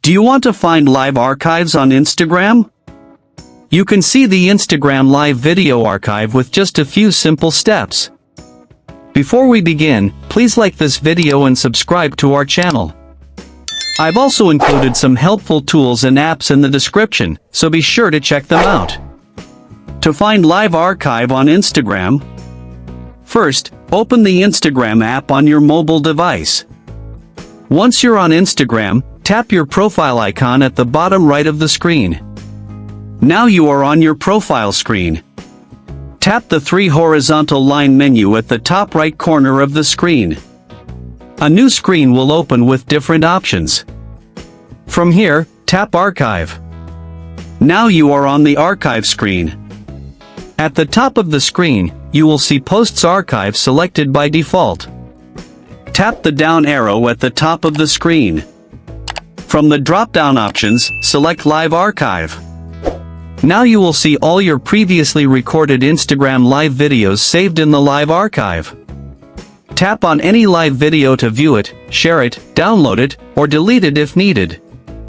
Do you want to find live archives on Instagram? You can see the Instagram live video archive with just a few simple steps. Before we begin, please like this video and subscribe to our channel. I've also included some helpful tools and apps in the description, so be sure to check them out. To find live archive on Instagram, first, open the Instagram app on your mobile device. Once you're on Instagram, tap your profile icon at the bottom right of the screen. Now you are on your profile screen. Tap the three horizontal line menu at the top right corner of the screen. A new screen will open with different options. From here, tap Archive. Now you are on the Archive screen. At the top of the screen, you will see Posts Archive selected by default. Tap the down arrow at the top of the screen. From the drop-down options, select Live Archive. Now you will see all your previously recorded Instagram live videos saved in the live archive. Tap on any live video to view it, share it, download it, or delete it if needed.